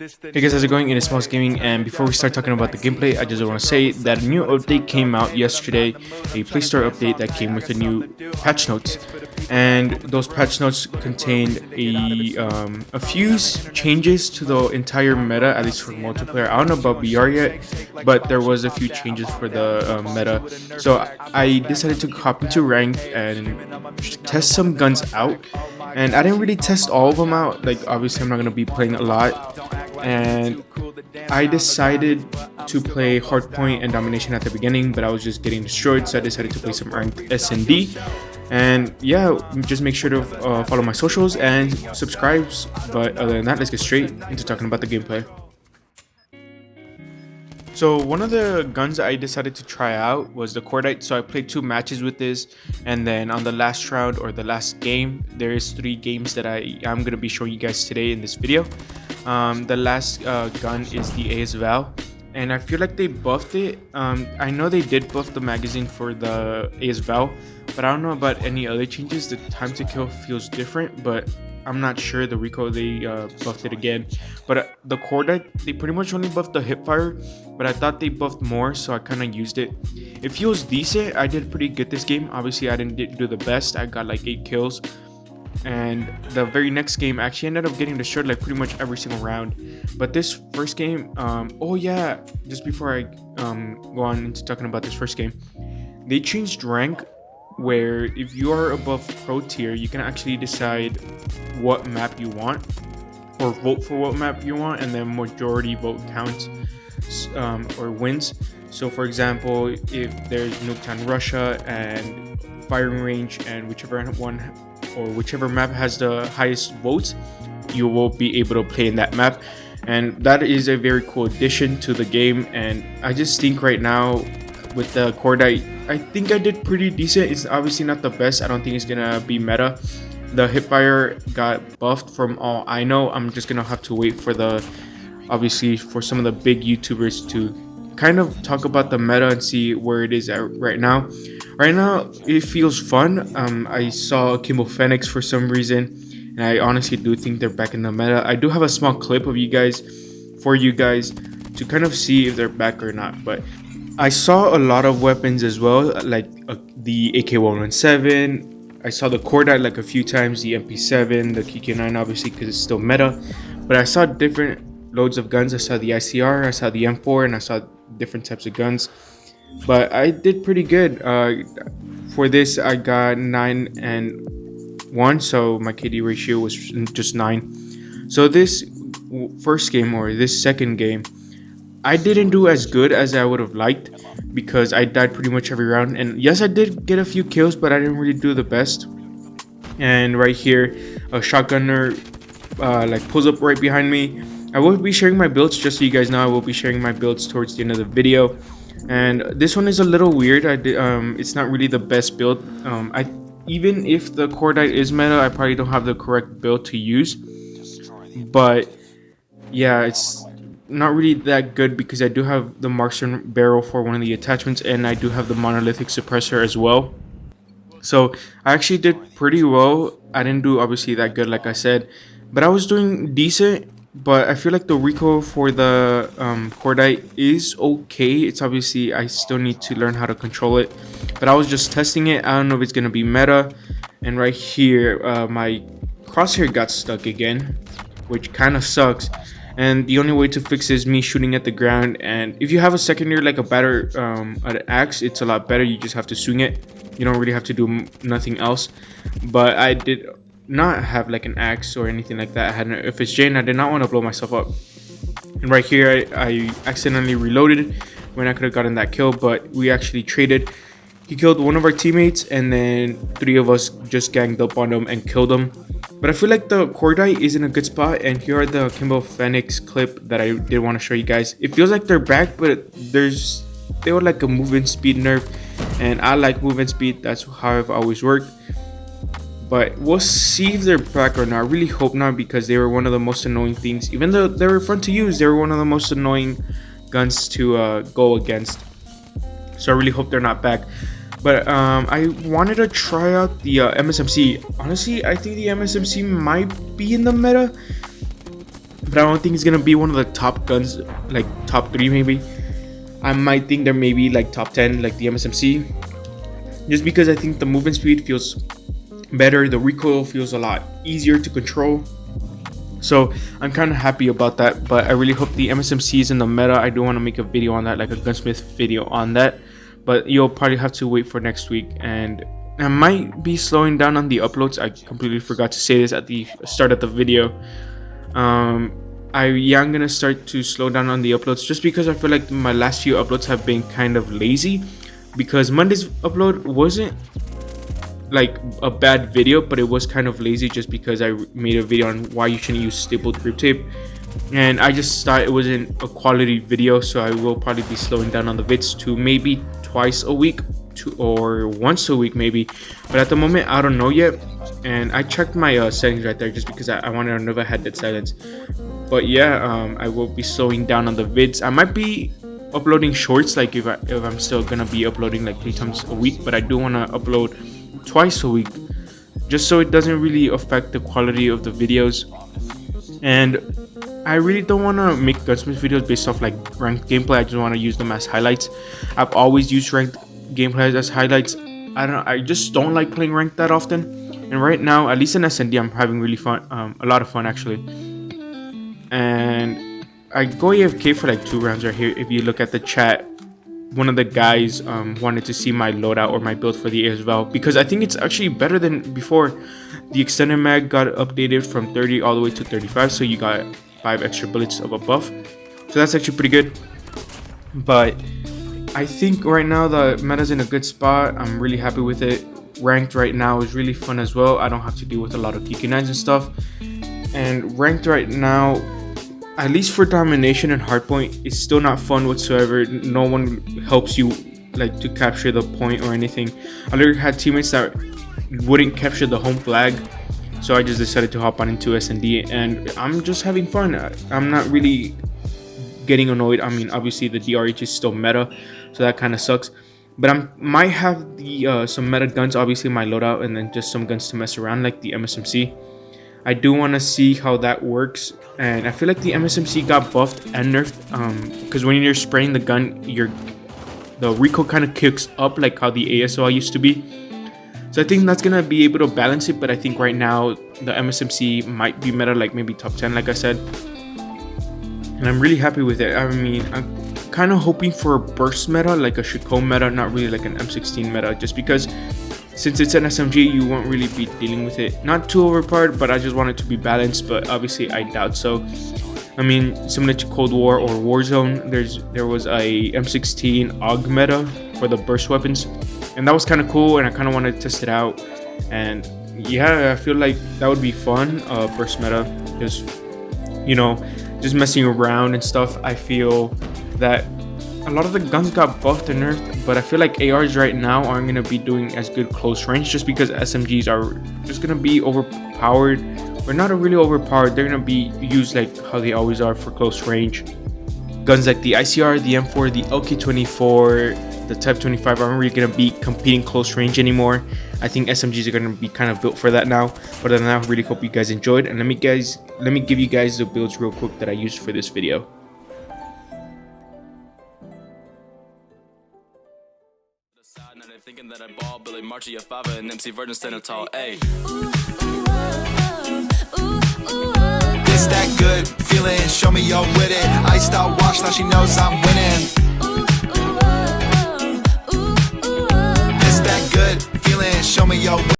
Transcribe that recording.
Hey guys, how's it going? It is Smalls Gaming, and before we start talking about the gameplay, I just want to say that a new update came out yesterday, a Play Store update that came with a new patch notes, and those patch notes contained a few changes to the entire meta, at least for multiplayer. I don't know about VR yet, but there was a few changes for the meta. So I decided to hop into ranked and test some guns out. And I didn't really test all of them out. Like, obviously I'm not going to be playing a lot, and I decided to play hardpoint and domination at the beginning, but I was just getting destroyed, so I decided to play some ranked S&D. And yeah, just make sure to follow my socials and subscribe. But other than that, let's get straight into talking about the gameplay. So one of the guns I decided to try out was the cordite. So I played 2 matches with this, and then on the last round, or the last game, there is 3 games that I'm going to be showing you guys today in this video. The last gun is the AS Val, and I feel like they buffed it. I know they did buff the magazine for the AS Val, but I don't know about any other changes. The time to kill feels different, but I'm not sure. The recoil, they buffed it again. But the cordite, they pretty much only buffed the hipfire, but I thought they buffed more, so I kind of used it. It feels decent. I did pretty good this game. Obviously I didn't do the best. I got like 8 kills, and the very next game I actually ended up getting destroyed like pretty much every single round. But this first game, oh yeah, just before I go on into talking about this first game, they changed rank, where if you are above pro tier, you can actually decide what map you want, or vote for what map you want, and then majority vote counts or wins. So for example, if there's Nuketown Russia and firing range, and whichever one or whichever map has the highest votes, you will be able to play in that map. And that is a very cool addition to the game. And I just think right now with the cordite, I think I did pretty decent. It's obviously not the best. I don't think it's gonna be meta. The hipfire got buffed from all I know. I'm just gonna have to wait for obviously for some of the big YouTubers to kind of talk about the meta and see where it is at right now. Right now it feels fun. I saw Kimbo Phoenix for some reason, and I honestly do think they're back in the meta. I do have a small clip of you guys to kind of see if they're back or not. But I saw a lot of weapons as well, like the AK-117. I saw the cordite like a few times, the MP7, the KK9 obviously because it's still meta. But I saw different loads of guns. I saw the ICR, I saw the M4, and I saw different types of guns. But I did pretty good. For this, I got 9 and 1, so my KD ratio was just 9. So this first game, or this second game, I didn't do as good as I would have liked, because I died pretty much every round. And yes, I did get a few kills, but I didn't really do the best. And right here, a shotgunner like pulls up right behind me. I will be sharing my builds, just so you guys know. I will be sharing my builds towards the end of the video. And this one is a little weird. It's not really the best build. Even if the cordite is meta, I probably don't have the correct build to use. But yeah, it's not really that good, because I do have the marksman barrel for one of the attachments, and I do have the monolithic suppressor as well. So I actually did pretty well. I didn't do obviously that good, like I said, but I was doing decent. But I feel like the recoil for the cordite is okay. It's obviously, I still need to learn how to control it, but I was just testing it. I don't know if it's gonna be meta. And right here, my crosshair got stuck again, which kind of sucks. And the only way to fix it is me shooting at the ground. And if you have a secondary like a batter, an axe, it's a lot better. You just have to swing it. You don't really have to do nothing else. But I did not have like an axe or anything like that. I had an FSJ, and I did not want to blow myself up. And right here, I accidentally reloaded when I could have gotten that kill, but we actually traded. He killed one of our teammates, and then 3 of us just ganged up on him and killed him. But I feel like the cordite is in a good spot, and here are the Kimbo Phoenix clip that I did want to show you guys. It feels like they're back, but they were like a movement speed nerf, and I like movement speed. That's how I've always worked. But we'll see if they're back or not. I really hope not, because they were one of the most annoying things. Even though they were fun to use, they were one of the most annoying guns to go against. So I really hope they're not back. But I wanted to try out the MSMC. Honestly, I think the MSMC might be in the meta, but but I don't think it's gonna be one of the top guns, like top 3 maybe. I might think there may be like top 10, like the MSMC, just because I think the movement speed feels better, the recoil feels a lot easier to control. So I'm kind of happy about that, but I really hope the MSMC is in the meta. I do want to make a video on that, like a gunsmith video on that, but you'll probably have to wait for next week. And I might be slowing down on the uploads. I completely forgot to say this at the start of the video. I'm gonna start to slow down on the uploads, just because I feel like my last few uploads have been kind of lazy, because Monday's upload wasn't like a bad video, but it was kind of lazy just because I made a video on why you shouldn't use stapled grip tape, and I just thought it wasn't a quality video. So I will probably be slowing down on the vids to maybe twice a week or once a week maybe, but at the moment I don't know yet. And I checked my settings right there just because I wanted to know if I had that silence. But yeah, I will be slowing down on the vids. I might be uploading shorts, like if I'm still gonna be uploading like 3 times a week, but I do want to upload twice a week, just so it doesn't really affect the quality of the videos. And I really don't want to make gunsmith videos based off like ranked gameplay. I just want to use them as highlights. I've always used ranked gameplays as highlights. I just don't like playing ranked that often, and right now, at least in SND, I'm having really fun, a lot of fun actually. And I go AFK for like 2 rounds right here. If you look at the chat, one of the guys wanted to see my loadout or my build for the ASVAL, because I think it's actually better than before. The extended mag got updated from 30 all the way to 35, so you got 5 extra bullets of a buff, so that's actually pretty good. But I think right now the meta's in a good spot. I'm really happy with it. Ranked right now is really fun as well. I don't have to deal with a lot of TK9s and stuff, and ranked right now, at least for domination and hardpoint, it's still not fun whatsoever. No one helps you like to capture the point or anything. I literally had teammates that wouldn't capture the home flag, so I just decided to hop on into SND, and I'm just having fun. I'm not really getting annoyed. I mean, obviously the DRH is still meta, so that kind of sucks, but I might have the some meta guns, obviously my loadout, and then just some guns to mess around like the MSMC. I do want to see how that works, and I feel like the MSMC got buffed and nerfed, because when you're spraying the gun, the recoil kind of kicks up like how the ASOL used to be. So I think that's gonna be able to balance it, but I think right now the MSMC might be meta, like maybe top 10 like I said, and I'm really happy with it. I mean, I'm kind of hoping for a burst meta, like a Shiko meta, not really like an M16 meta, just because since it's an SMG, you won't really be dealing with it. Not too overpowered, but I just want it to be balanced, but obviously I doubt so. I mean, similar to Cold War or Warzone, there was a M16 AUG meta for the burst weapons, and that was kind of cool, and I kind of wanted to test it out. And yeah, I feel like that would be fun, burst meta, just, you know, just messing around and stuff. I feel that a lot of the guns got buffed and nerfed, but I feel like ARs right now aren't going to be doing as good close range, just because SMGs are just going to be overpowered, or not really overpowered. They're going to be used like how they always are for close range. Guns like the ICR, the M4, the LK24, the Type 25 aren't really going to be competing close range anymore. I think SMGs are going to be kind of built for that now. But other than that, I really hope you guys enjoyed, and let me give you guys the builds real quick that I used for this video. Thinking that I ball, Billy March, your father, and MC Virgin standing tall, ayy. It's that good feeling, show me you're with it. Iced out watch, now she knows I'm winning. It's that good feeling, show me you're with it.